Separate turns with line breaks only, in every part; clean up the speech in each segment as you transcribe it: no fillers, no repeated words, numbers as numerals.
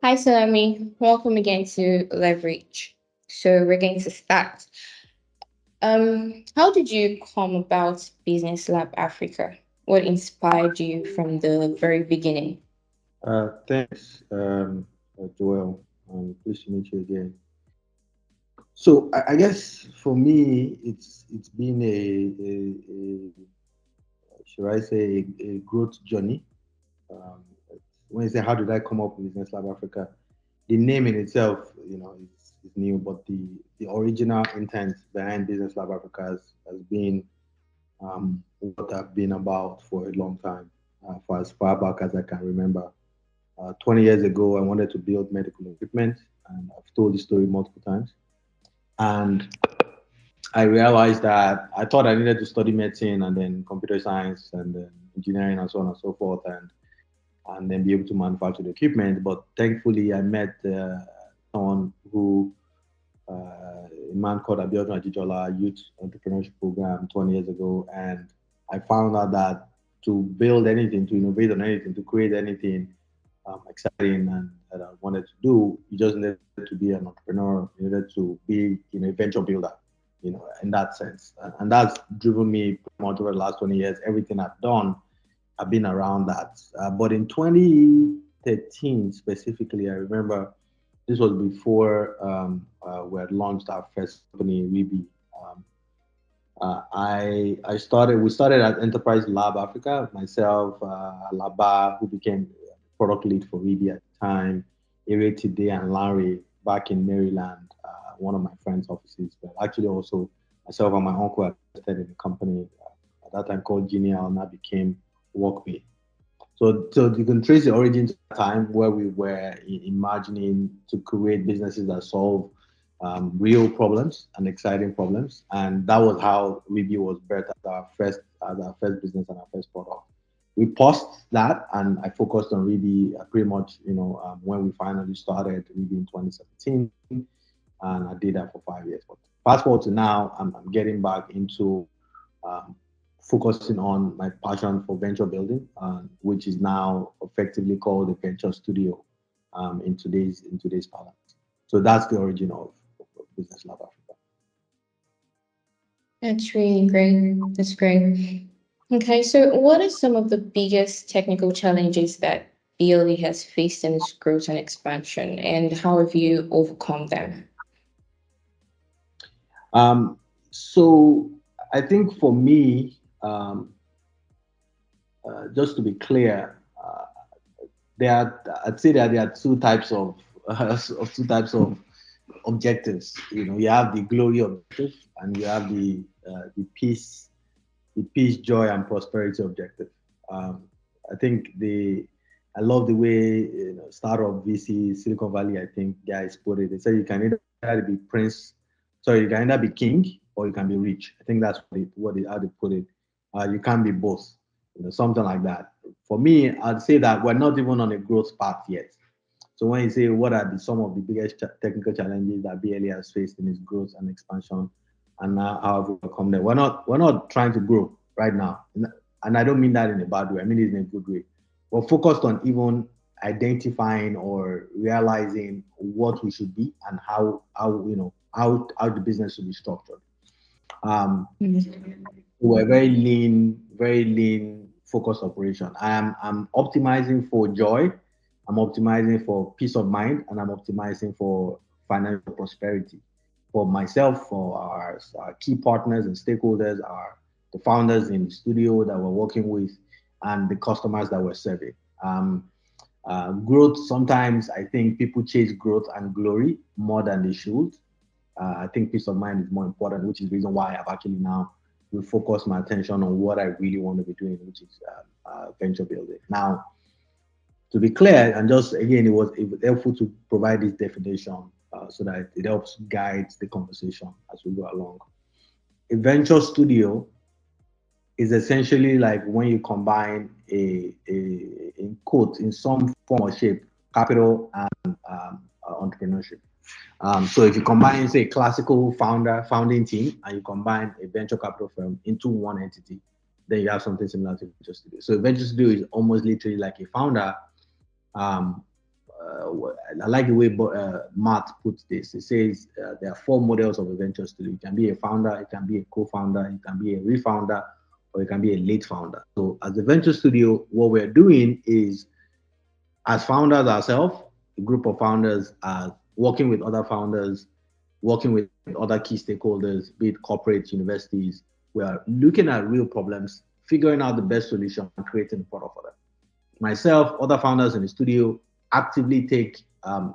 Hi, Salami. Welcome again to Leverage. So we're going to start. How did you come about Business Lab Africa? What inspired you from the very beginning?
Thanks, Joel. Pleased to meet you again. So I guess for me, it's been should I say a growth journey. Um, when you say how did I come up with Business Lab Africa, the name in itself, is new, but the original intent behind Business Lab Africa has been what I've been about for a long time, for as far back as I can remember. 20 years ago, I wanted to build medical equipment, and I've told the story multiple times. And I realized that I thought I needed to study medicine and then computer science and then engineering and so on and so forth, and then be able to manufacture the equipment. But thankfully, I met someone who, a man called Abiodun Ajijola Youth Entrepreneurship Program 20 years ago, and I found out that to build anything, to innovate on anything, to create anything, exciting and that I wanted to do, you just needed to be an entrepreneur. You needed to be, a venture builder, in that sense. And that's driven me pretty much over the last 20 years. Everything I've done, I've been around that. But in 2013 specifically, I remember this was before we had launched our first company, Weeby. Um, we started at Enterprise Lab Africa, myself, Alaba, who became product lead for Weeby at the time, Ere Today and Larry back in Maryland, one of my friends' offices, but actually also myself and my uncle had invested in a company at that time called Genial, now became WorkPay. So you can trace the origin to the time where we were imagining to create businesses that solve real problems and exciting problems, and that was how Weeby was birthed as our first business and our first product. We paused that, and I focused on Weeby pretty much, when we finally started Weeby in 2017, and I did that for 5 years. But fast forward to now, I'm getting back into um, focusing on my passion for venture building, which is now effectively called a venture studio in today's parlance. So that's the origin of Business Lab Africa.
That's really great. That's great. Okay, so what are some of the biggest technical challenges that BLA has faced in its growth and expansion, and how have you overcome them?
Um, so I think for me, just to be clear, I'd say that there are two types of objectives. You have the glory objective and you have the peace, joy, and prosperity objective. Um, I think I love the way startup VC Silicon Valley. I think guys put it. They say you can either be prince, sorry, you can either be king or you can be rich. I think that's how they put it. You can't be both. Something like that. For me, I'd say that we're not even on a growth path yet. So when you say what are some of the biggest technical challenges that BLA has faced in its growth and expansion, and now how have we overcome them? We're not trying to grow right now, and I don't mean that in a bad way. I mean it in a good way. We're focused on even identifying or realizing what we should be and how the business should be structured. Um, we're very lean focused operation. I'm optimizing for joy, I'm optimizing for peace of mind, and I'm optimizing for financial prosperity for myself, for our key partners and stakeholders, the founders in the studio that we're working with, and the customers that we're serving. Growth, sometimes I think people chase growth and glory more than they should. I think peace of mind is more important, which is the reason why I've actually now refocused my attention on what I really want to be doing, which is venture building. Now, to be clear, and just again, it was helpful to provide this definition so that it helps guide the conversation as we go along. A venture studio is essentially like when you combine in quote, in some form or shape, capital and entrepreneurship. So if you combine, say, a classical founding team, and you combine a venture capital firm into one entity, then you have something similar to venture studio. So venture studio is almost literally like a founder um, I like the way Matt puts this. It says there are four models of a venture studio. You can be a founder, it can be a co-founder, it can be a refounder, or it can be a late founder. So as a venture studio, what we're doing is, as founders ourselves, a group of founders are working with other founders, working with other key stakeholders, be it corporate, universities. We are looking at real problems, figuring out the best solution, and creating a product for them. Myself, other founders in the studio actively take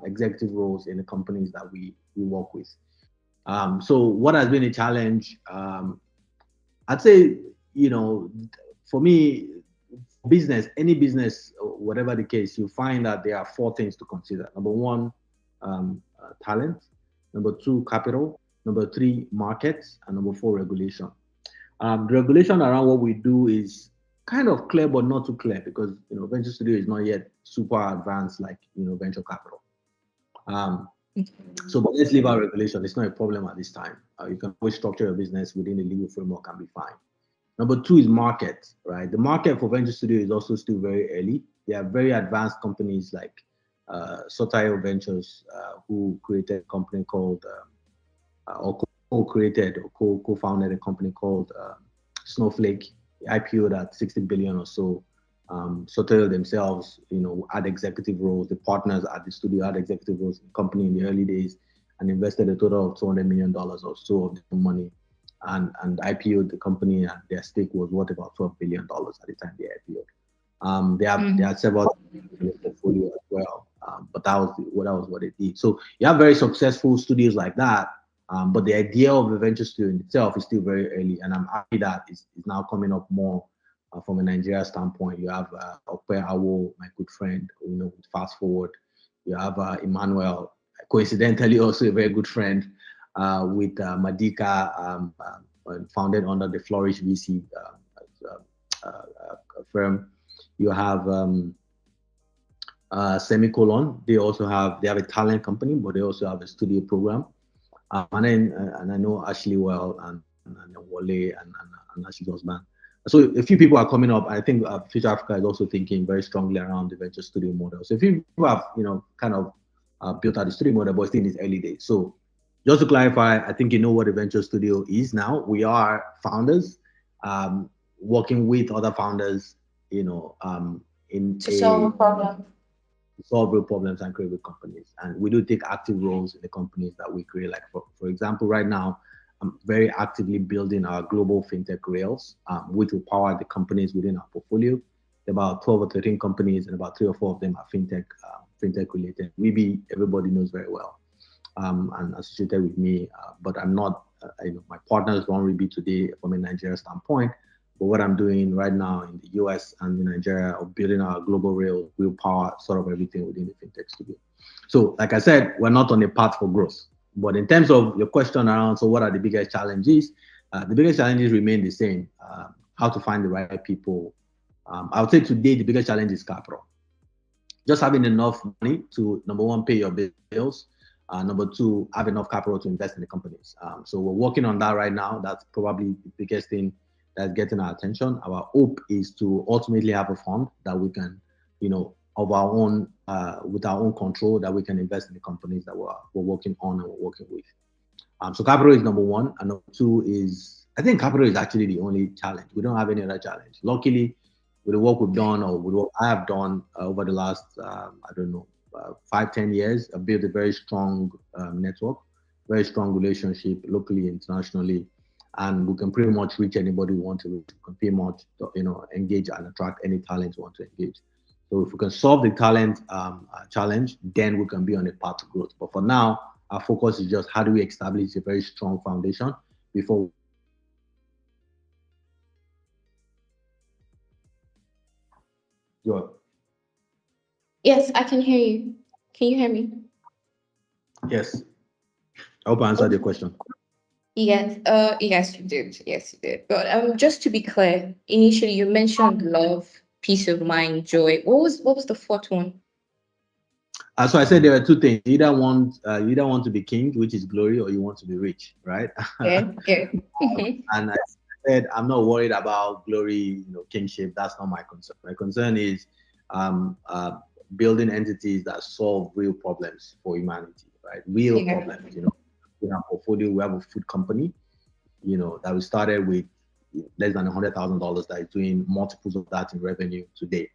executive roles in the companies that we work with. So what has been a challenge? I'd say, for me, business, any business, whatever the case, you find that there are four things to consider. Number one, talent. Number two, capital. Number three, markets. And number four, regulation. The regulation around what we do is kind of clear, but not too clear because venture studio is not yet super advanced like venture capital. But let's leave out regulation. It's not a problem at this time. You can always structure your business within the legal framework and be fine. Number two is market, right? The market for venture studio is also still very early. There are very advanced companies like Sotayo Ventures, who created a company called, or co-created or co-founded a company called Snowflake, IPO'd at 60 billion or so. Sotayo themselves, had executive roles. The partners at the studio had executive roles in the company in the early days and invested a total of $200 million or so of their money. And IPO'd the company, and their stake was worth about $12 billion at the time they IPO'd. They had several in the portfolio as well, but that was what it did. So you have very successful studios like that, but the idea of a venture studio in itself is still very early, and I'm happy that it's now coming up more from a Nigeria standpoint. You have Ope Awo, my good friend, with Fast Forward. You have Emmanuel, coincidentally also a very good friend, with Madika, founded under the Flourish VC firm. You have Semicolon. They have a talent company, but they also have a studio program. And I know Ashley well, and Wale and Ashley's husband. So a few people are coming up. I think Future Africa is also thinking very strongly around the venture studio model. So a few people have kind of built out the studio model, but still in its early days. So just to clarify, I think you know what a venture studio is now. We are founders working with other founders,
to solve a problem.
solve real problems and create real companies. And we do take active roles in the companies that we create. Like for example, right now, I'm very actively building our global fintech rails, which will power the companies within our portfolio. There are about 12 or 13 companies, and about 3 or 4 of them are fintech related. Weebly, everybody knows very well, and associated with me. But I'm not, my partners run Weebly today from a Nigeria standpoint. But what I'm doing right now in the US and in Nigeria of building our global rail will power sort of everything within the fintech studio. So, like I said, we're not on a path for growth. But in terms of your question around, so what are the biggest challenges? The biggest challenges remain the same. How to find the right people. I would say today the biggest challenge is capital. Just having enough money to, number one, pay your bills. Number two, have enough capital to invest in the companies. So we're working on that right now. That's probably the biggest thing that's getting our attention. Our hope is to ultimately have a fund that we can, of our own, with our own control, that we can invest in the companies that we're working on and we're working with. So capital is number one, and number two is, I think capital is actually the only challenge. We don't have any other challenge. Luckily, with the work we've done or with what I have done over the last, 5-10 years, I've built a very strong network, very strong relationship locally, internationally, and we can pretty much reach anybody we want to reach. We can pretty much, engage and attract any talent we want to engage. So if we can solve the talent challenge, then we can be on a path to growth. But for now, our focus is just how do we establish a very strong foundation before.
Yes, I can hear you. Can you hear me?
Yes, I hope I answered your question.
Yes, yes, you did. Yes, you did. But just to be clear, initially you mentioned love, peace of mind, joy. What was the fourth one?
So I said there are two things. You either want to be king, which is glory, or you want to be rich, right?
Yeah, yeah.
And I said I'm not worried about glory, kingship. That's not my concern. My concern is building entities that solve real problems for humanity, right? Real
Yeah.
problems. In our portfolio, we have a food company, that we started with less than $100,000 that is doing multiples of that in revenue today.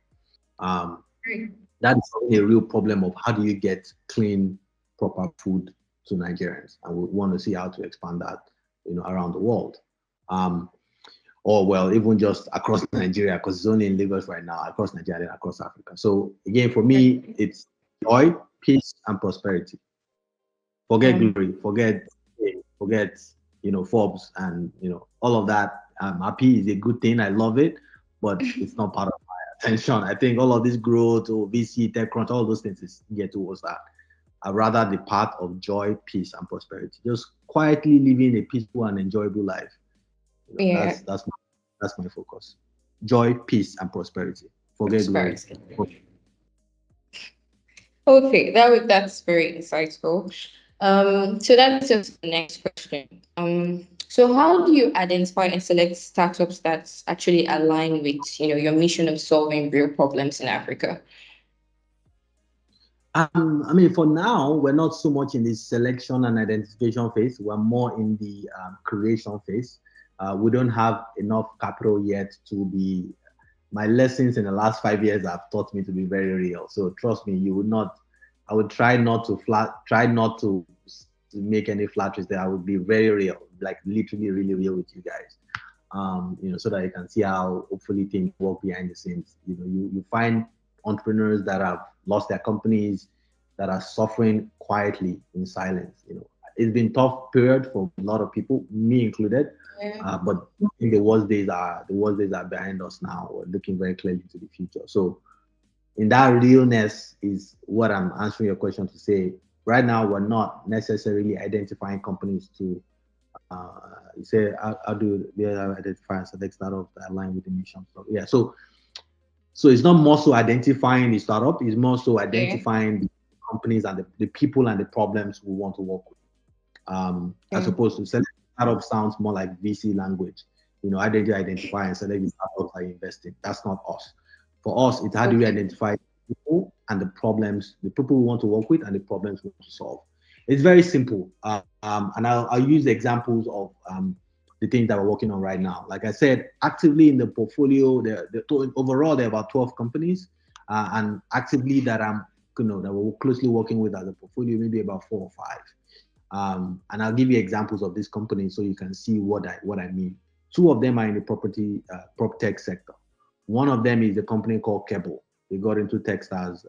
Um,
Great.
that is a real problem of how do you get clean, proper food to Nigerians, and we want to see how to expand that, around the world, um, or well, even just across Nigeria, because it's only in Lagos right now, across Nigeria and across Africa. So again, for me, it's joy, peace, and prosperity. Forget
Yeah.
glory, forget Forbes and all of that. Happy is a good thing. I love it, but it's not part of my attention. I think all of this growth or VC, TechCrunch, all those things is geared towards that. I rather the path of joy, peace, and prosperity. Just quietly living a peaceful and enjoyable life.
Yeah.
That's my focus. Joy, peace, and prosperity. Forget glory.
Prosperity. Okay, that's very insightful. So that leads us to the next question. So how do you identify and select startups that actually align with, your mission of solving real problems in Africa?
I mean, for now, we're not so much in the selection and identification phase. We're more in the creation phase. We don't have enough capital yet to be. My lessons in the last 5 years have taught me to be very real. So trust me, you would not. I would try not to try not to make any flatteries there. I would be very real, like literally really real with you guys. So that you can see how hopefully things work behind the scenes. You find entrepreneurs that have lost their companies, that are suffering quietly in silence. It's been tough period for a lot of people, me included.
Yeah.
But I think the worst days are behind us now. We're looking very clearly to the future. So in that realness is what I'm answering your question to say. Right now, we're not necessarily identifying companies to you say how do they identify and select startups that align with the mission. So yeah, so it's not more so identifying the startup, it's more so
Yeah.
identifying the companies and the people and the problems we want to work with. As
Yeah.
opposed to select startup sounds more like VC language. How do you identify and select the startups that you invest in? That's not us. For us, it's how do we
Okay.
identify people and the problems, the people we want to work with and the problems we want to solve. It's very simple. And I'll use the examples of the things that we're working on right now. Like I said, actively in the portfolio, overall there are about 12 companies, and actively that that we're closely working with as a portfolio, maybe about 4 or 5. And I'll give you examples of these companies so you can see what I mean. Two of them are in the prop tech sector. One of them is a company called Keble. They got into Techstars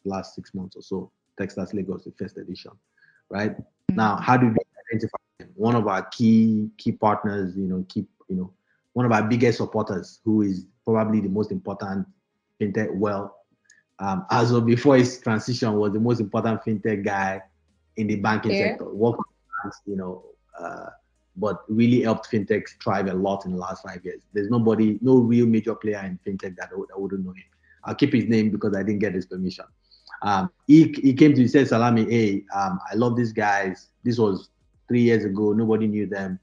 last 6 months or so. Techstars Lagos, the first edition, right? Now, how do we identify them? One of our key partners, one of our biggest supporters, who is probably the most important fintech. Well, as of before his transition, was the most important fintech guy in the banking
Yeah.
sector. Worked with banks, but really helped fintech thrive a lot in the last 5 years. There's no real major player in fintech that wouldn't know him. I'll keep his name because I didn't get his permission. He came to me, said, Salami, hey, I love these guys. This was 3 years ago. Nobody knew them.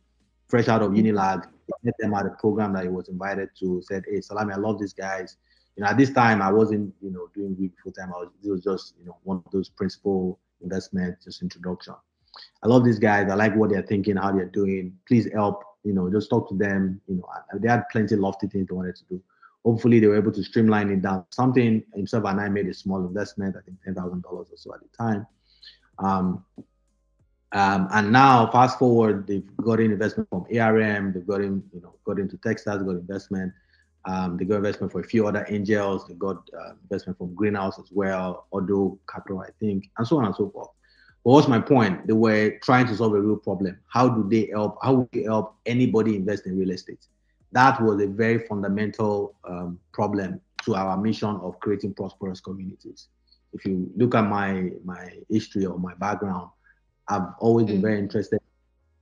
Fresh out of Unilag, he met them at a program that he was invited to. Said, hey, Salami, I love these guys. At this time, I wasn't, doing week full time. It was just, one of those principal investment, just introduction. I love these guys. I like what they're thinking, how they're doing. Please help, just talk to them. They had plenty of lofty things they wanted to do. Hopefully they were able to streamline it down. Something himself and I made a small investment, I think $10,000 or so at the time. And now fast forward, they've got in investment from ARM, they've got into Techstars, got investment. They got investment for a few other angels. They got investment from Greenhouse as well, Odo Capital, I think, and so on and so forth. But what's my point? They were trying to solve a real problem. How do they help? How would they help anybody invest in real estate? That was a very fundamental problem to our mission of creating prosperous communities. If you look at my history or my background, I've always been very interested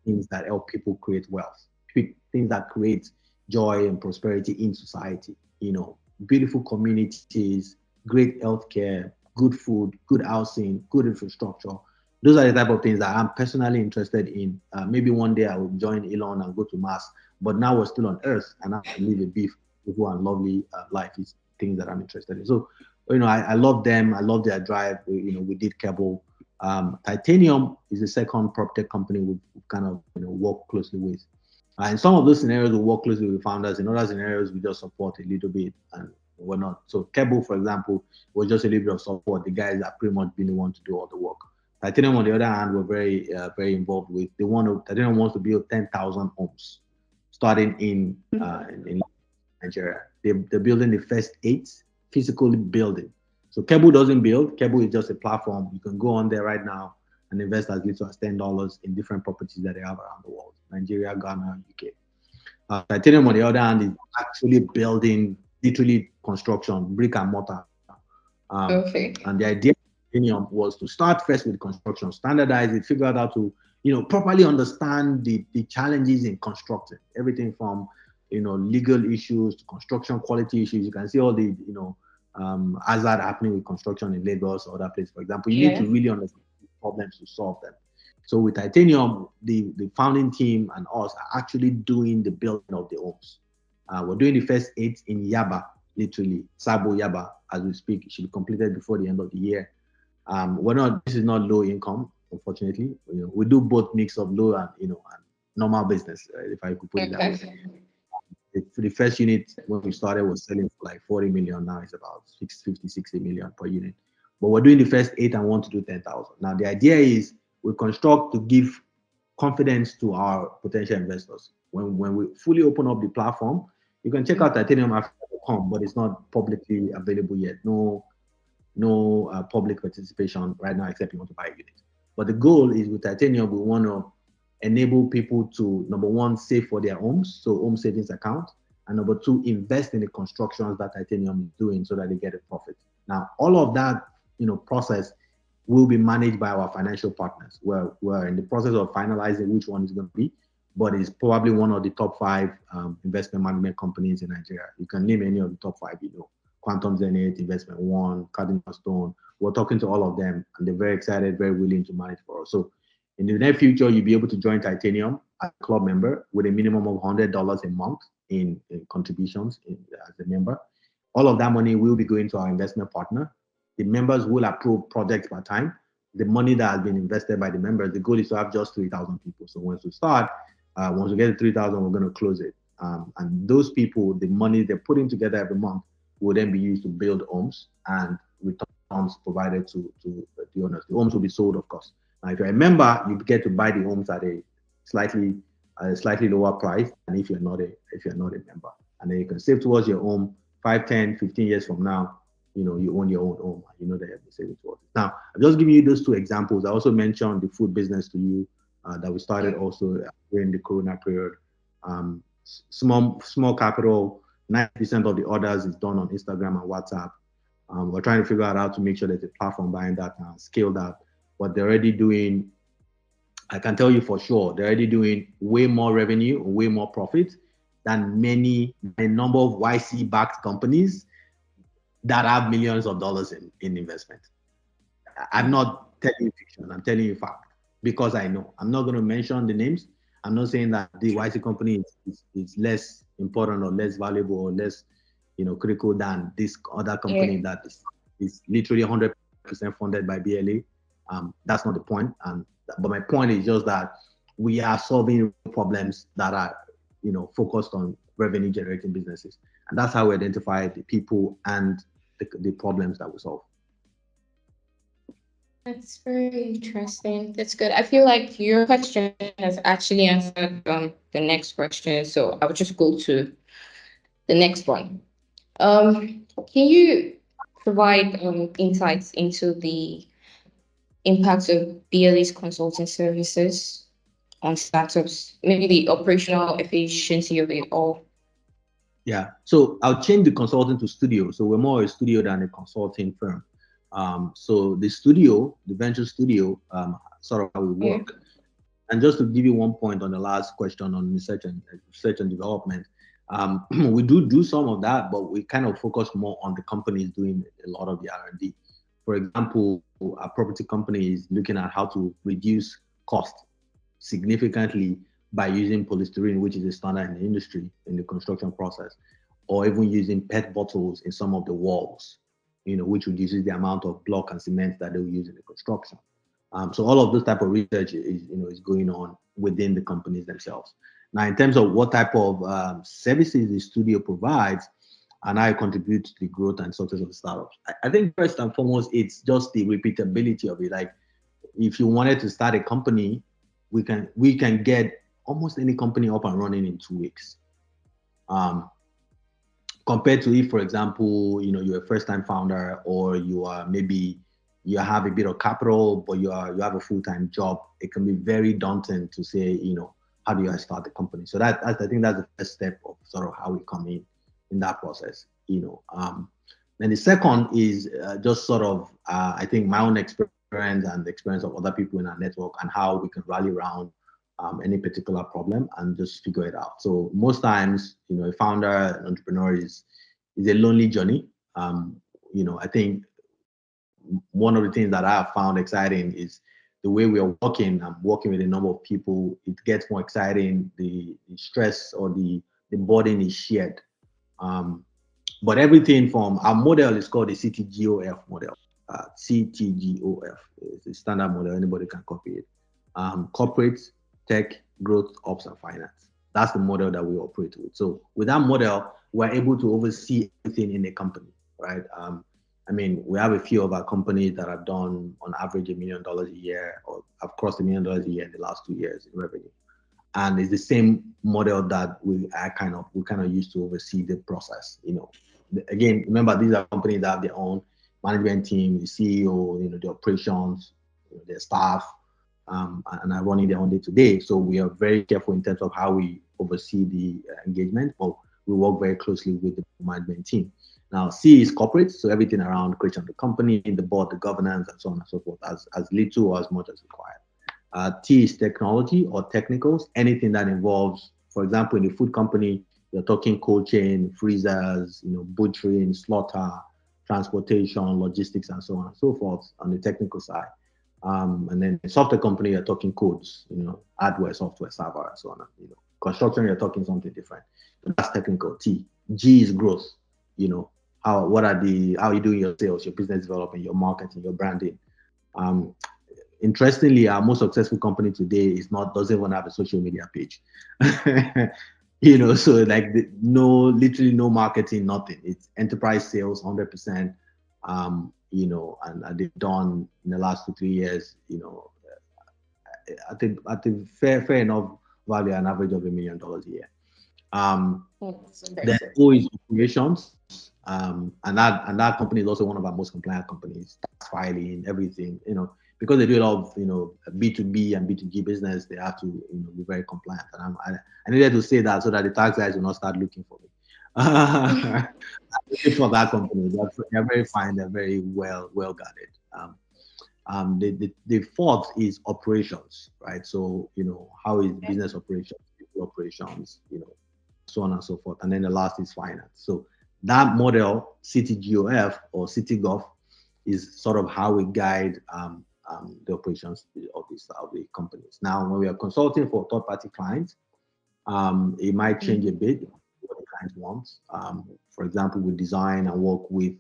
in things that help people create wealth, things that create joy and prosperity in society. Beautiful communities, great healthcare, good food, good housing, good infrastructure. Those are the type of things that I'm personally interested in. Maybe one day I will join Elon and go to Mars, but now we're still on Earth and I have to live a beautiful and lovely life is things that I'm interested in. So I love them. I love their drive. We did cable. Titanium is the second prop tech company we've kind of worked closely with. In some of those scenarios, we work closely with founders. In other scenarios, we just support a little bit and we're not. So Cable, for example, was just a little bit of support. The guys that pretty much been the one to do all the work. Titanium, on the other hand, we're very involved with. Titanium wants to build 10,000 homes, starting in Nigeria. They're building the first 8 physically building. So Cable doesn't build. Cable is just a platform. You can go on there right now and invest as little as $10 in different properties that they have around the world: Nigeria, Ghana, UK. Titanium, on the other hand, is actually building literally construction, brick and mortar.
Okay.
And the idea of Titanium was to start first with construction, standardize it, figure out how to, properly understand the challenges in constructing everything from, legal issues to construction quality issues. You can see all the, hazard happening with construction in Lagos or other places. For example, you need to really understand problems to solve them. So with Titanium, the founding team and us are actually doing the building of the homes. We're doing the first 8 in Yaba, literally Sabo Yaba, as we speak. It should be completed before the end of the year. This is not low income, unfortunately. We do both mix of low and normal business, if I could put it that way. The first unit when we started was selling for like 40 million. Now it's about 50, 60 million per unit. But we're doing the first 8 and want to do 10,000. Now the idea is we construct to give confidence to our potential investors. When we fully open up the platform, you can check out titaniumafrica.com, but it's not publicly available yet. No public participation right now, except you want to buy a unit. But the goal is with Titanium, we want to enable people to, number one, save for their homes, so home savings account, and number 2, invest in the constructions that Titanium is doing so that they get a profit. Now, all of that, process will be managed by our financial partners. We're in the process of finalizing which one is going to be, but it's probably one of the top 5 investment management companies in Nigeria. You can name any of the top 5, Quantum Zenith, Investment One, Cardinal Stone. We're talking to all of them, and they're very excited, very willing to manage for us. So in the near future, you'll be able to join Titanium as a club member with a minimum of $100 a month in contributions as a member. All of that money will be going to our investment partner. The members will approve projects per time. The money that has been invested by the members, the goal is to have just 3,000 people. So once we start, once we get to 3,000, we're going to close it. And those people, the money they're putting together every month will then be used to build homes and returns provided to the owners. The homes will be sold, of course. Now, if you're a member, you get to buy the homes at a slightly lower price than if you're not a member. And then you can save towards your home 5, 10, 15 years from now. You own your own home. That you're saving towards it. Now, I've just given you those 2 examples. I also mentioned the food business to you that we started also during the Corona period. Small capital. 90% of the orders is done on Instagram and WhatsApp. We're trying to figure out how to make sure there's a platform behind that and scale that. But they're already doing, I can tell you for sure, they're already doing way more revenue, way more profit than a number of YC-backed companies that have millions of dollars in investment. I'm not telling you fiction, I'm telling you fact, because I know. I'm not going to mention the names. I'm not saying that the YC company is less important or less valuable or less critical than this other company that is literally 100% funded by BLA. That's not the point. But my point is just that we are solving problems that are focused on revenue generating businesses. And that's how we identify the people and the problems that we solve.
That's very interesting. That's good. I feel like your question has actually answered the next question. So I would just go to the next one. Can you provide insights into the impacts of BLA's consulting services on startups, maybe the operational efficiency of it all?
Yeah, so I'll change the consulting to studio. So we're more a studio than a consulting firm. So the venture studio, sort of how we work. And just to give you one point on the last question on research and development, we do some of that, but we kind of focus more on the companies doing a lot of the R&D. For example, a property company is looking at how to reduce cost significantly by using polystyrene, which is a standard in the industry in the construction process, or even using PET bottles in some of the walls. which reduces the amount of block and cement that they'll use in the construction. So all of this type of research is going on within the companies themselves. Now, in terms of what type of services the studio provides and how it contributes to the growth and success of the startups, I think first and foremost, it's just the repeatability of it. Like, if you wanted to start a company, we can get almost any company up and running in 2 weeks. Compared to if, for example, you're a first-time founder, or you have a bit of capital, but you have a full-time job. It can be very daunting to say, how do I start the company? So I think that's the first step of sort of how we come in that process. Then the second is just sort of I think my own experience and the experience of other people in our network, and how we can rally around any particular problem and just figure it out. So most times, a founder, an entrepreneur is a lonely journey. I think one of the things that I have found exciting is the way we are working. I'm working with a number of people. It gets more exciting. The stress or the burden is shared. But everything from our model is called the CTGOF model. CTGOF is the standard model. Anybody can copy it. Corporate, tech, growth, ops, and finance. That's the model that we operate with. So with that model, we're able to oversee everything in a company, right? We have a few of our companies that have done on average $1 million a year, or have crossed $1 million a year in the last 2 years in revenue. And it's the same model that we kind of use to oversee the process. Again, remember, these are companies that have their own management team, the CEO, the operations, their staff, and are running their own day-to-day. So we are very careful in terms of how we oversee the engagement, but we work very closely with the management team. Now, C is corporate, so everything around creation of the company, the board, the governance, and so on and so forth, as little or as much as required. T is technology or technicals, anything that involves, for example, in the food company, you're talking cold chain, freezers, butchering, slaughter, transportation, logistics, and so on and so forth on the technical side. And then the software company, you're talking codes, hardware, software, server, and so on. Construction, you're talking something different. So that's technical. T. G is growth. How are you doing your sales, your business development, your marketing, your branding? Interestingly, our most successful company today doesn't even have a social media page. So like literally no marketing, nothing. It's enterprise sales, 100%. And they've done in the last 2-3 years, I think fair enough value, an average of $1 million a year. The O is operations, and that company is also one of our most compliant companies. Tax filing, everything, because they do a lot of B2B and B2G business. They have to be very compliant, and I needed to say that so that the tax guys will not start looking for me. For that company, they're very fine. They're very well guarded. The fourth is operations, right? So how is business operations, people operations, so on and so forth. And then the last is finance. So that model, CTGOF or CityGov, is sort of how we guide the operations of the companies. Now, when we are consulting for third-party clients, it might change a bit what the client wants. For example, we design and work with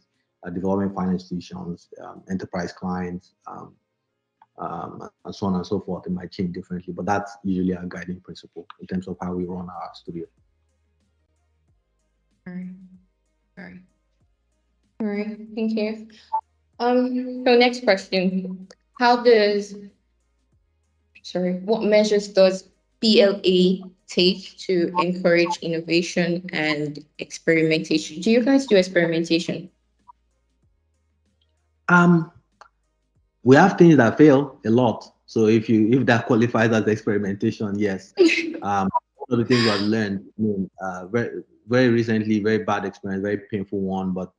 development finance institutions, enterprise clients, and so on and so forth. It might change differently, but that's usually our guiding principle in terms of how we run our studio.
All right. Thank you. So next question. What measures does BLA take to encourage innovation and experimentation? Do you guys do experimentation?
We have things that fail a lot. So if that qualifies as experimentation, yes. One of the things I've learned, very, very recently, very bad experience, very painful one, but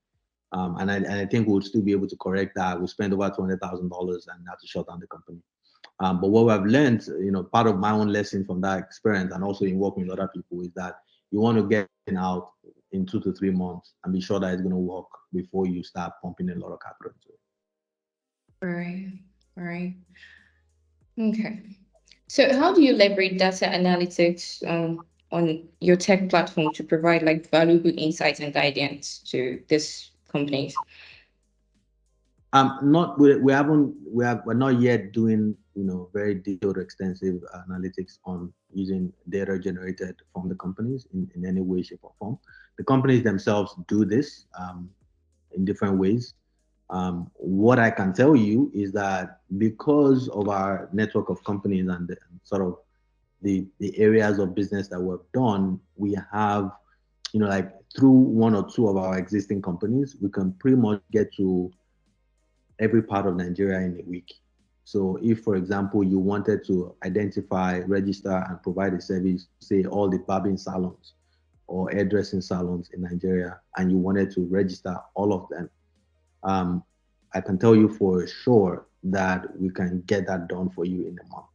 and I think we'll still be able to correct that. We spent over $200,000 and have to shut down the company. But what I've learned, part of my own lesson from that experience, and also in working with other people, is that you want to get out in 2 to 3 months and be sure that it's going to work before you start pumping a lot of capital into it.
Right. Okay. So how do you leverage data analytics on your tech platform to provide valuable insights and guidance to these companies?
Not we haven't we're not yet doing very detailed, extensive analytics on using data generated from the companies in any way, shape, or form. The companies themselves do this in different ways. What I can tell you is that because of our network of companies and sort of the areas of business that we've done, we have, like through one or two of our existing companies, we can pretty much get to every part of Nigeria in a week. So if, for example, you wanted to identify, register, and provide a service, say all the barbering salons or hairdressing salons in Nigeria, and you wanted to register all of them, um, I can tell you for sure that we can get that done for you in a month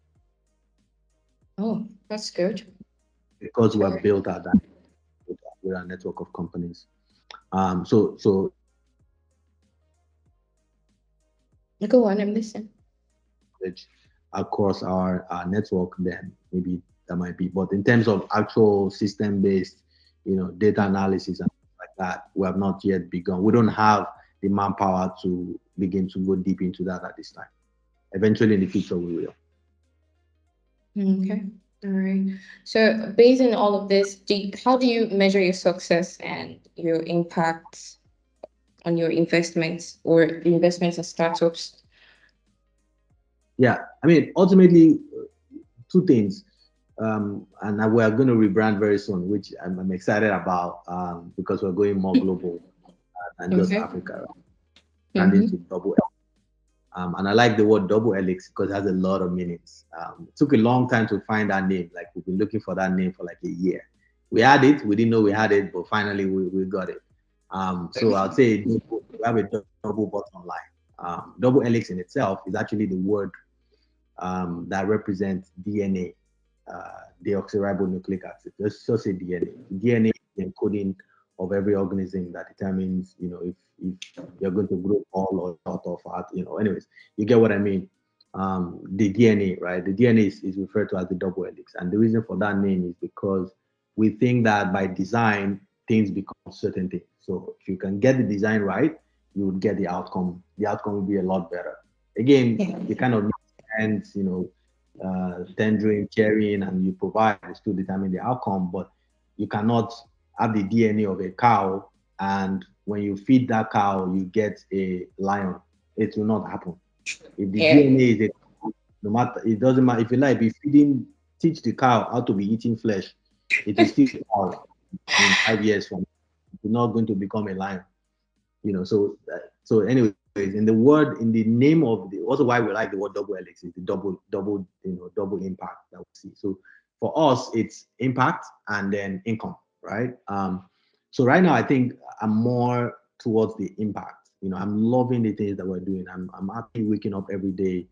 Oh, that's good.
because we
All
have
right.
built out that with our network of companies. So
Go on, I'm listening.
knowledge across our network, then maybe that might be. But in terms of actual system-based, data analysis and things like that, we have not yet begun. We don't have the manpower to begin to go deep into that at this time. Eventually, in the future, we will.
Okay. All right. So based on all of this, how do you measure your success and your impact on your investments or investments in startups?
Yeah, I mean, ultimately, two things. And now we're going to rebrand very soon, which I'm excited about because we're going more global than just
Okay.
Africa, right? Branding to
Mm-hmm.
double. And I like the word double helix because it has a lot of meanings. It took a long time to find that name. Like we've been looking for that name for like a year. We had it. We didn't know we had it, but finally we got it. So I'll say we have a double bottom line. Double helix in itself is actually the word that represents DNA, deoxyribonucleic acid. Let's just say DNA. DNA is the encoding of every organism that determines, if you're going to grow tall or short or fat. Anyways, you get what I mean. The DNA, right? The DNA is referred to as the double helix, and the reason for that name is because we think that by design things become certain things. So if you can get the design right, you would get the outcome. The outcome will be a lot better. Again,
Yeah.
the kind of and tendering, caring, and you provide is to determine the outcome. But you cannot have the DNA of a cow, and when you feed that cow, you get a lion. It will not happen. If the
Yeah.
DNA is a, no matter, it doesn't matter. If you like, be feeding, teach the cow how to be eating flesh, it is still a cow in 5 years from. It's not going to become a lion. So anyways, in the word, in the name of the, also why we like the word double helix is the double impact that we see. So for us it's impact and then income, right? So right now I think I'm more towards the impact. I'm loving the things that we're doing. I'm happy waking up every day,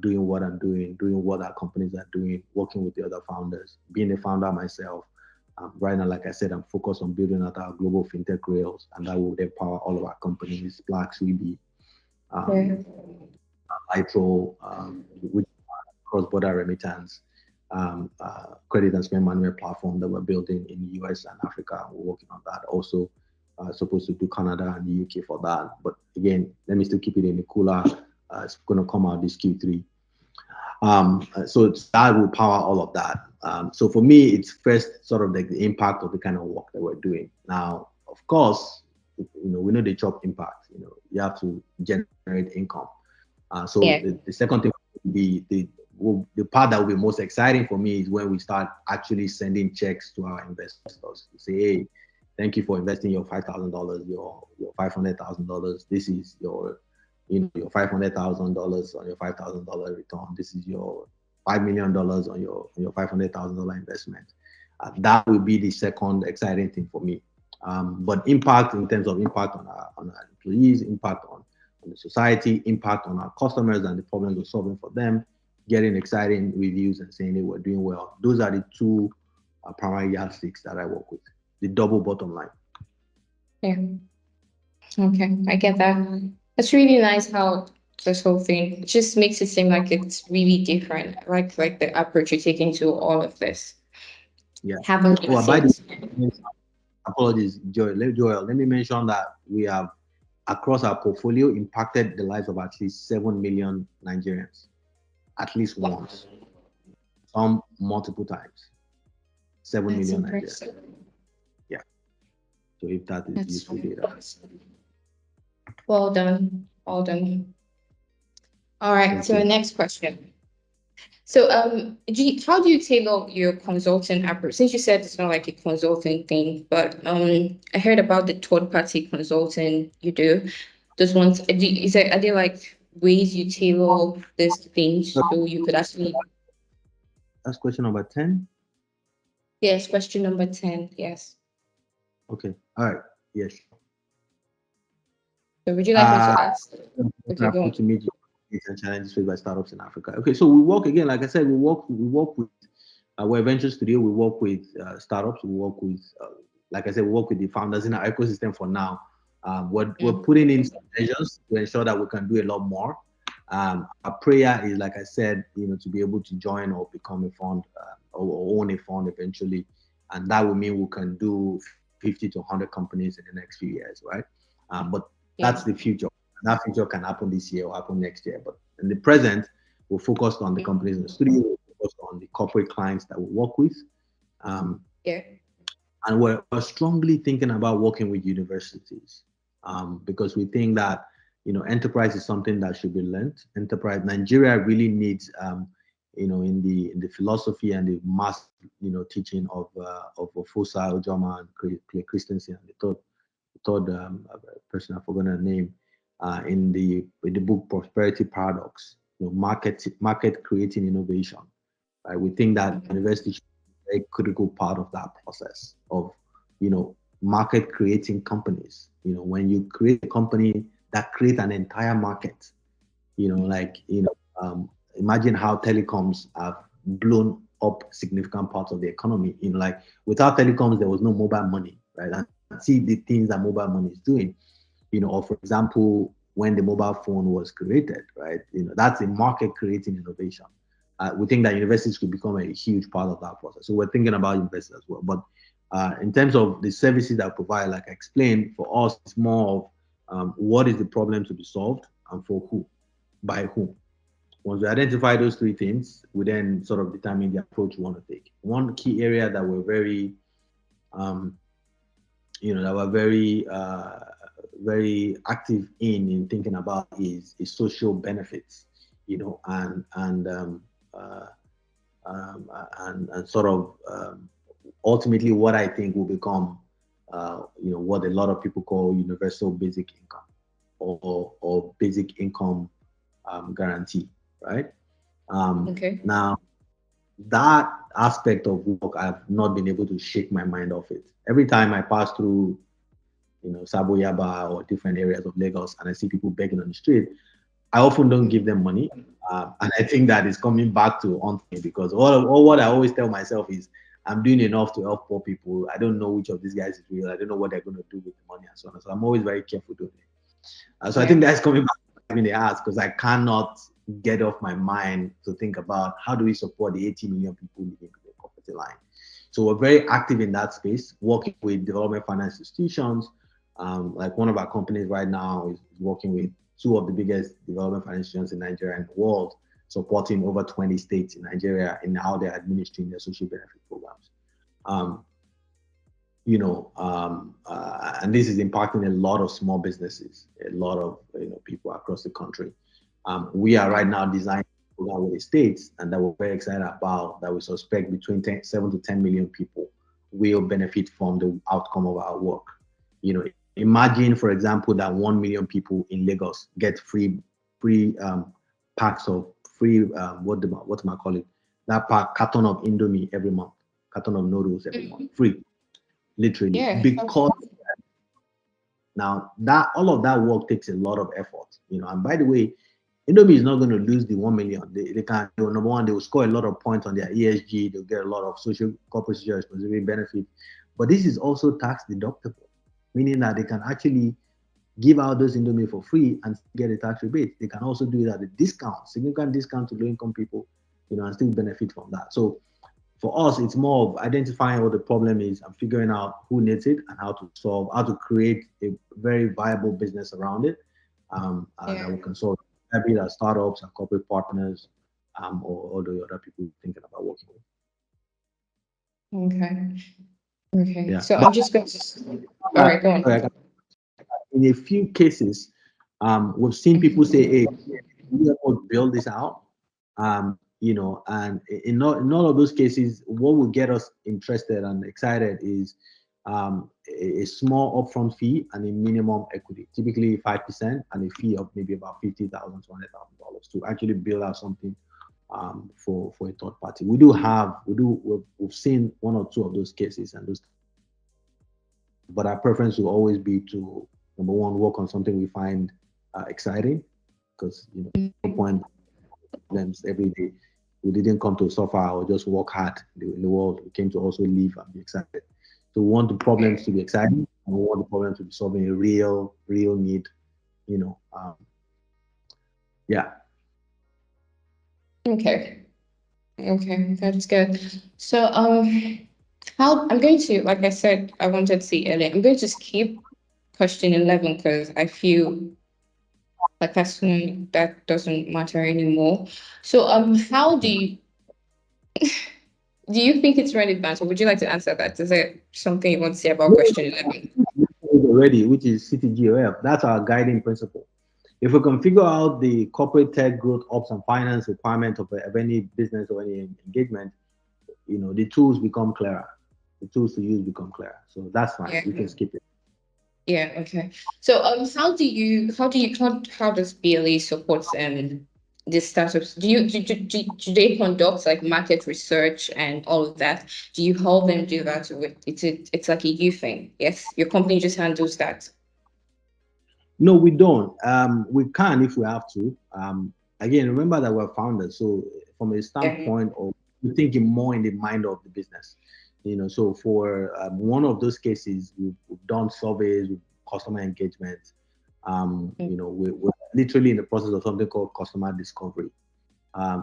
doing what I'm doing what our companies are doing, working with the other founders, being a founder myself. Right now, like I said, I'm focused on building out our global fintech rails, and that will empower all of our companies, Black, Sweeby,
Yeah.
um, Itro, which cross-border remittance, credit and spend management platform that we're building in the US and Africa. We're working on that. Also, supposed to do Canada and the UK for that. But again, let me still keep it in the cooler. It's going to come out this Q3. So that will power all of that. So for me, it's first sort of like the impact of the kind of work that we're doing. Now, of course, we know the job impact. You have to generate income. So
Yeah.
the second thing will be the part that will be most exciting for me is when we start actually sending checks to our investors to say, hey, thank you for investing your $5,000, your $500,000. This is your $500,000 on your $5,000 return. This is your $5 million on your $500,000 investment. That will be the second exciting thing for me. But impact in terms of impact on our employees, impact on the society, impact on our customers and the problems we're solving for them, getting exciting reviews and saying they were doing well. Those are the two primary yardsticks that I work with. The double bottom line.
Yeah. Okay. I get that. It's really nice how this whole thing just makes it seem like it's really different, like the approach you're taking to all of this.
Yeah.
Haven't been
Oh, by the
since.
way, apologies, Joel. Let me mention that we have across our portfolio impacted the lives of at least 7 million Nigerians, at least
Wow,
once, some multiple times. 7
that's
million Nigerians.
impressive.
Yeah. So if that is
That's
useful data.
impressive. Well done. Well done. All right.
Thank
So the
you.
next question. So, how do you tailor your consulting approach? Since you said it's not like a consulting thing, but I heard about the third party consulting you do. Just ones, are there like ways you tailor these things so you could actually?
That's question number 10.
Yes, question number 10. Yes.
Okay. All right. Yes.
So, would you like me
Uh,
to ask? Okay, go
approach
on.
to meet needs and challenges faced by startups in Africa. Okay, so we work again, like I said, we work with we're a venture studio. We work with startups. We work with, like I said, we work with the founders in our ecosystem for now. We're
Mm,
putting in some measures to ensure that we can do a lot more. Our prayer is, like I said, to be able to join or become a fund or own a fund eventually, and that will mean we can do 50 to 100 companies in the next few years, right? But
yeah.
that's the future. That future can happen this year or happen next year. But in the present, we're focused on the
Mm,
companies in the studio, we're focused on the corporate clients that we work with. Um,
yeah.
and we're strongly thinking about working with universities because we think that enterprise is something that should be learned. Enterprise Nigeria really needs in the philosophy and the mass teaching of Fosa Ojoma and Clay Christensen and the third person I forgot her name in the book Prosperity Paradox. Market creating innovation. Right? We think that
Mhm.
university should be a very critical part of that process of market creating companies. When you create a company that creates an entire market, like imagine how telecoms have blown up significant parts of the economy. Like without telecoms there was no mobile money, right? And see the things that mobile money is doing, or for example when the mobile phone was created, right? That's a market creating innovation. We think that universities could become a huge part of that process, so we're thinking about universities as well. But in terms of the services that I provide, like I explained, for us it's more of what is the problem to be solved and for who, by whom. Once we identify those three things, we then sort of determine the approach we want to take. One key area that we're very um, that we're very active in thinking about is social benefits, uh, and sort of ultimately what I think will become what a lot of people call universal basic income or basic income guarantee, right?
Okay.
Now that aspect of work, I've not been able to shake my mind off it. Every time I pass through Sabo Yaba or different areas of Lagos, and I see people begging on the street, I often don't give them money. And I think that is coming back to haunt me because all what I always tell myself is I'm doing enough to help poor people. I don't know which of these guys is real. I don't know what they're going to do with the money and so on. So I'm always very careful doing it. So I think
Yeah.
that's coming back in the ass because I cannot get off my mind to think about how do we support the 80 million people living below the poverty line. So we're very active in that space, working with development finance institutions. Like one of our companies right now is working with two of the biggest development finance institutions in Nigeria and the world, supporting over 20 states in Nigeria in how they're administering their social benefit programs. Um, and this is impacting a lot of small businesses, a lot of people across the country. We are right
Okay.
now designing a program with the states, and that we're very excited about. That we suspect between 7 to 10 million people will benefit from the outcome of our work. Imagine, for example, that 1 million people in Lagos get free packs of free what am I call it? That pack carton of Indomie every month, carton of noodles every month,
Mhm.
free, literally,
Yeah.
because now that all of that work takes a lot of effort. And by the way, Indomie is not going to lose the 1 million. They can, number one, they will score a lot of points on their ESG. They'll get a lot of corporate social responsibility benefit. But this is also tax deductible, meaning that they can actually give out those Indomie for free and get a tax rebate. They can also do it at a discount, significant discount to low income people, and still benefit from that. So For us, it's more of identifying what the problem is and figuring out who needs it and how to solve, how to create a very viable business around it,
Yeah.
that we can solve. Maybe our startups and corporate partners, or all the other people thinking about working with.
Okay. Okay.
Yeah,
So
but
I'm just going to. All right, go on.
sorry, in a few cases, we've seen people say, "Hey, we have to build this out." And in all of those cases, what will get us interested and excited is a small upfront fee and a minimum equity, typically 5%, and a fee of maybe about $50,000 to $100,000 to actually build out something for a third party. We've seen one or two of those cases, and those, but our preference will always be to, number one, work on something we find exciting, because no point problems every day. We didn't come to suffer or just work hard in the world. We came to also live and be excited. So we want the problems to be exciting, and we want the problem to be solving a real need. You know, yeah.
Okay. Okay, that's good. So, how I'm going to, like I said, I wanted to see earlier. I'm going to just keep question 11 because I feel like that doesn't matter anymore. So, how do you think it's relevant, or would you like to answer that? Is there something you want to say about question 11?
Already, which is CTGOF. That's our guiding principle. If we can figure out the corporate tech growth ops and finance requirement of any business or any engagement, the tools become clearer. The tools to use become clearer. So that's fine.
Yeah.
We can skip it.
Yeah. Okay. So, how does BLA support these startups? Do they conduct like market research and all of that? Do you help them do that? With it's like a you thing. Yes, your company just handles that.
No, we don't. We can if we have to. Again, remember that we're founders. So from a
Yeah.
standpoint of we're thinking more in the mind of the business. So for one of those cases, we've done surveys with customer engagement. We're literally in the process of something called customer discovery.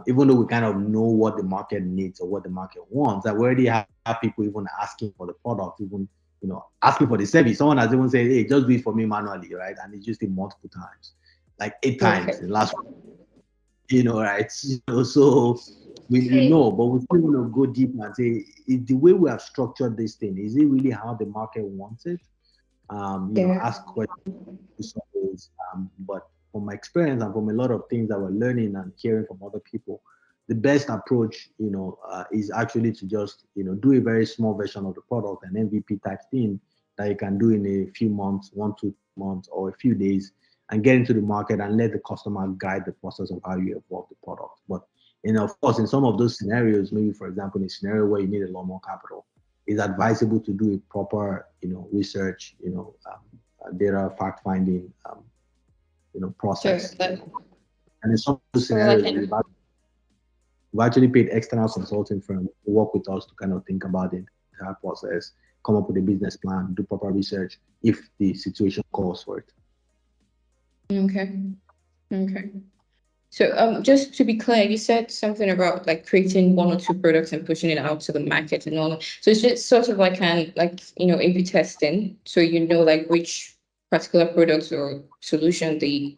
Even though we kind of know what the market needs or what the market wants, that we already have people even asking for the product, even asking for the service. Someone has even said, "Hey, just do it for me manually," right? And it's just multiple times, like 8 times
Okay.
in the last week, right? So we know, but we still want to go deep and say, is the way we have structured this thing, is it really how the market wants it?
Yeah.
Ask questions. But from my experience and from a lot of things that we're learning and hearing from other people, the best approach, is actually to just, do a very small version of the product, an MVP type thing that you can do in a few months, 1, 2 months, or a few days, and get into the market and let the customer guide the process of how you evolve the product. But of course, in some of those scenarios, maybe for example, in a scenario where you need a lot more capital, it's advisable to do a proper, research, data fact finding,
So
process.
like
And in some of those
so like
scenarios, we've actually paid external consulting firm to work with us to kind of think about the entire process, come up with a business plan, do proper research if the situation calls for it.
okay. Okay. So, just to be clear, you said something about like creating one or two products and pushing it out to the market and all. So it's just sort of like A/B testing, so like which particular products or solution they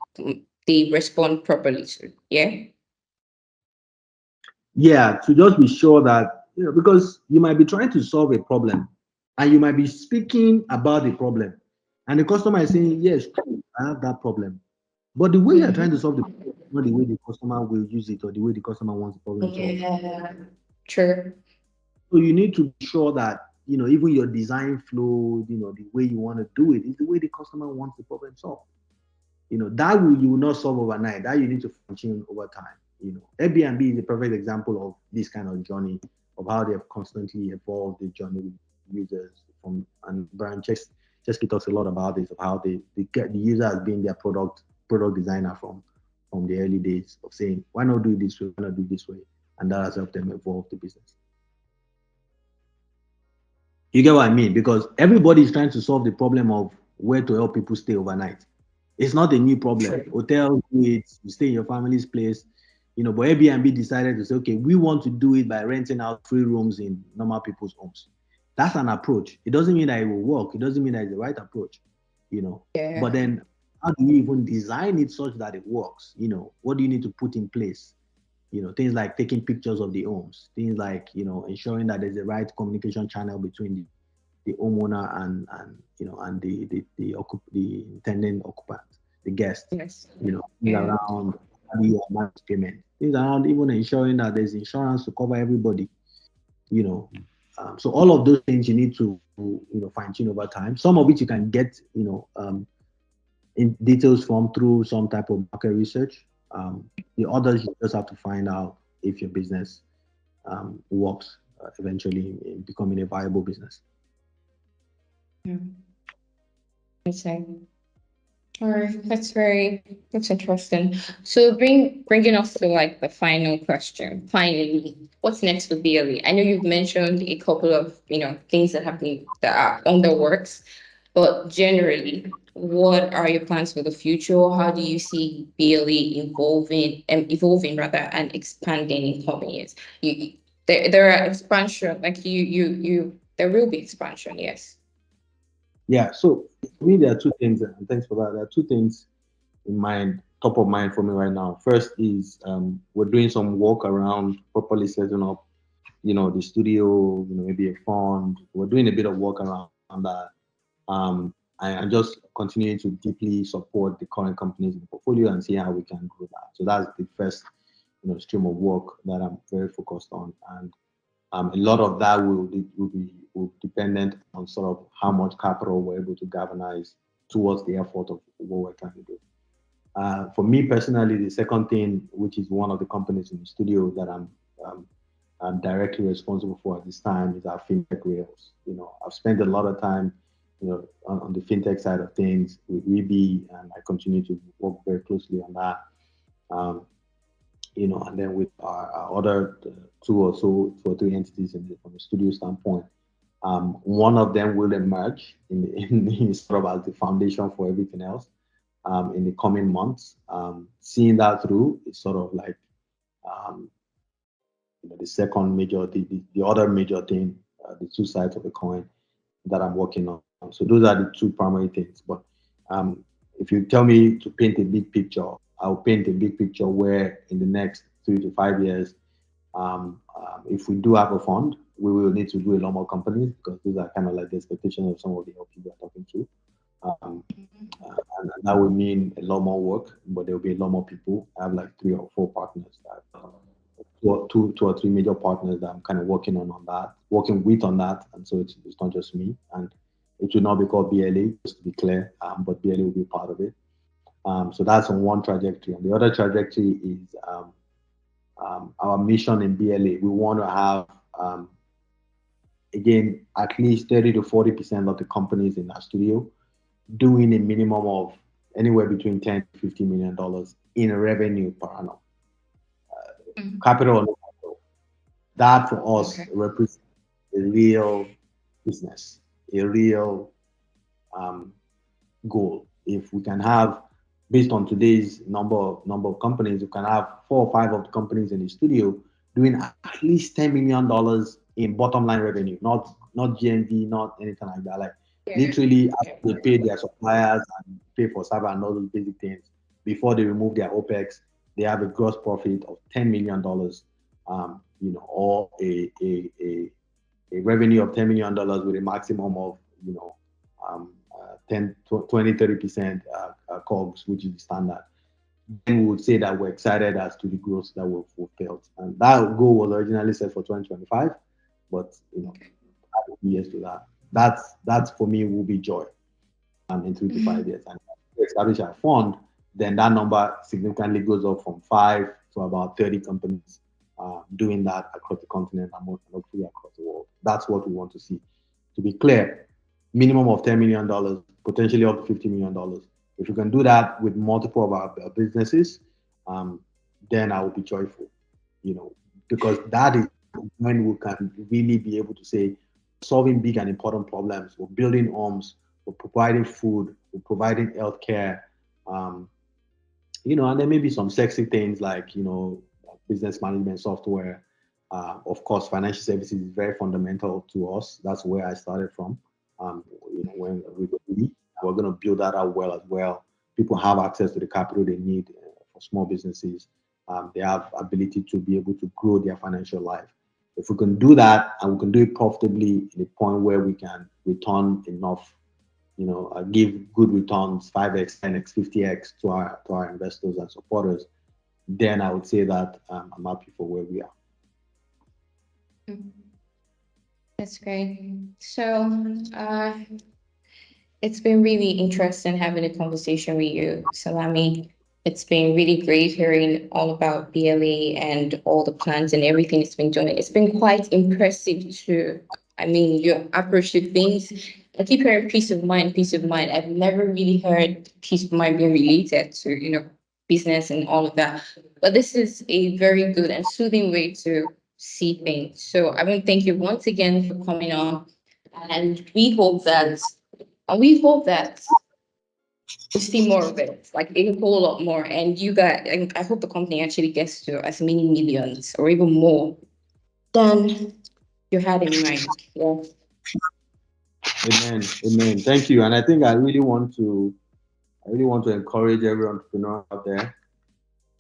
respond properly to. Yeah.
Yeah, to just be sure that, because you might be trying to solve a problem and you might be speaking about the problem, and the customer is saying, "Yes, true, I have that problem." But the way you're trying to
Mm-hmm.
solve the problem, is not the way the customer will use it or the way the customer wants the problem solved.
Yeah. True.
So you need to be sure that, even your design flow, the way you want to do it is the way the customer wants the problem solved. That you will not solve overnight. That you need to fine tune over time. Airbnb is a perfect example of this kind of journey, of how they have constantly evolved the journey with users and Brian Chesky talks a lot about this, of how they get the user as being their product designer from the early days of saying, why not do it this way, why not do it this way, and that has helped them evolve the business. You get what I mean? Because everybody is trying to solve the problem of where to help people stay overnight. It's not a new problem.
True.
Hotels do it. You stay in your family's place. But Airbnb decided to say, okay, we want to do it by renting out free rooms in normal people's homes. That's an approach. It doesn't mean that it will work. It doesn't mean that it's the right approach, you know.
Yeah.
But then how do you even design it such that it works? What do you need to put in place? Things like taking pictures of the homes, things like, ensuring that there's a right communication channel between the homeowner and the intending occupant, the guest,
Yes.
things
Yeah.
around how do you manage payment, things around even ensuring that there's insurance to cover everybody, you know. So all of those things you need to, fine tune over time. Some of it you can get, in details from through some type of market research. The others you just have to find out if your business works eventually in becoming a viable business.
Yeah. I see. All right, that's interesting. So bringing us to like the final question. Finally, what's next for BLE? I know you've mentioned a couple of things that are on the works, but generally, what are your plans for the future? How do you see BLE evolving rather and expanding in coming years? There are expansion like there will be expansion. Yes.
Yeah, so for me, there are two things, and thanks for that. There are two things in mind, top of mind for me right now. First is we're doing some work around properly setting up, the studio, maybe a fund. We're doing a bit of work around that. And just continuing to deeply support the current companies in the portfolio and see how we can grow that. So that's the first, stream of work that I'm very focused on. And a lot of that will dependent on sort of how much capital we're able to galvanize towards the effort of what we're trying to do. For me personally, the second thing, which is one of the companies in the studio that I'm directly responsible for at this time, is our fintech rails. I've spent a lot of time, on the fintech side of things with EB, and I continue to work very closely on that. Um, and then with our other two or three entities from a studio standpoint, one of them will emerge in sort of as the foundation for everything else in the coming months. Seeing that through is sort of like um, the second major, the other major thing, the two sides of the coin that I'm working on. So those are the two primary things. But if you tell me to paint a big picture, I'll paint a big picture where in the next 3 to 5 years, if we do have a fund, we will need to do a lot more companies because those are kind of like the expectations of some of the LPs we're talking to. And that would mean a lot more work, but there will be a lot more people. I have like 3 or 4 partners that two or three major partners that I'm kind of working on that. And so it's not just me. And it will not be called BLA, just to be clear, but BLA will be part of it. So that's on one trajectory. And the other trajectory is our mission in BLA. We want to have, again, at least 30 to 40% of the companies in our studio doing a minimum of anywhere between $10 to $50 million in revenue per annum. Capital or no capital. That for us represents a real business, a real goal. If we can have, based on today's number of companies, we can have 4 or 5 of the companies in the studio doing at least $10 million in bottom line revenue, not GMV, not anything like that. Like literally, after they pay their suppliers and pay for cyber and all those basic things, before they remove their OPEX, they have a gross profit of $10 million, or a revenue of $10 million with a maximum of, 10, 20, 30% COGS, which is the standard. Then we would say that we're excited as to the growth that we've fulfilled. And that goal was originally set for 2025, but, years to that. That's for me will be joy in 3 to 5 years. And if we establish our fund, then that number significantly goes up from 5 to about 30 companies doing that across the continent and hopefully across the world. That's what we want to see. To be clear, minimum of $10 million, potentially up to $50 million. If we can do that with multiple of our businesses, then I will be joyful, because that is when we can really be able to say, solving big and important problems. We're building homes, we're providing food, we're providing healthcare, and there may be some sexy things like, business management software. Of course, financial services is very fundamental to us. That's where I started from. When we're going to build that out well as well. People have access to the capital they need for small businesses. They have ability to be able to grow their financial life. If we can do that and we can do it profitably in a point where we can return enough, give good returns, 5x, 10x, 50x to our investors and supporters, then I would say that I'm happy for where we are.
That's great. So it's been really interesting having a conversation with you, Salami. It's been really great hearing all about BLA and all the plans and everything it's been doing. It's been quite impressive too. I mean, your approach to things. I keep hearing peace of mind, peace of mind. I've never really heard peace of mind being related to, business and all of that. But this is a very good and soothing way to see things. So I want to thank you once again for coming on. And we hope that we see more of it, like a whole lot more. And you guys, and I hope the company actually gets to as many millions or even more than you had in mind. Yeah.
Amen. Amen. Thank you. And I think I really want to encourage every entrepreneur out there.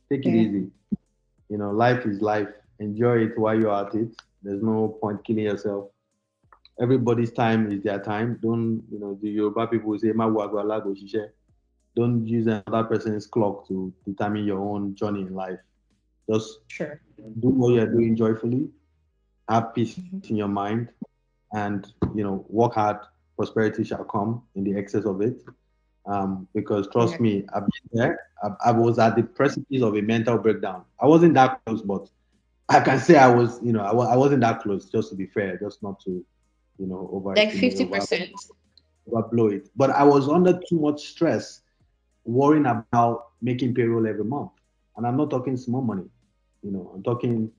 Take it
Yeah.
easy. Life is life. Enjoy it while you're at it. There's no point killing yourself. Everybody's time is their time. Don't, the Yoruba people say, "Ma wo agba alago sise." Don't use another person's clock to determine your own journey in life. Just
Sure.
do what you're doing joyfully, have peace
Mhm.
in your mind, and work hard. Prosperity shall come in the excess of it. Because trust
Yeah.
me, I've been there. I was at the precipice of a mental breakdown. I wasn't that close, but I can say I was. I wasn't that close. Just to be fair, just not to
Like
overestimate,
50%.
overblow it. But I was under too much stress, worrying about making payroll every month. And I'm not talking small money. I'm talking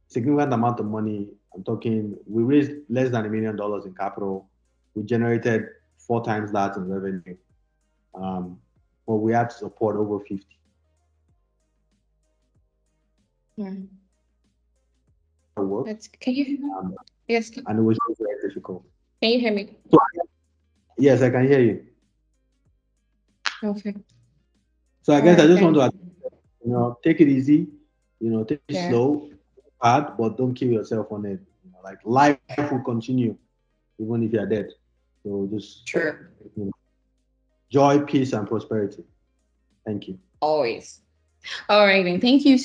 significant amount of money. I'm talking, we raised less than $1 million in capital. We generated 4 times that in revenue. But we had to support over 50
Yeah.
work.
Can you,
Um,
yes,
and it was very difficult.
can you hear me?
So, yes, I can hear you.
Okay.
So I
All
guess I
right
just want
then.
to, take it easy, take it
Yeah.
slow, hard, but don't kill yourself on it. Like life will continue even if you're dead. So just
Sure.
joy, peace, and prosperity. Thank you.
Always. All right then. Thank you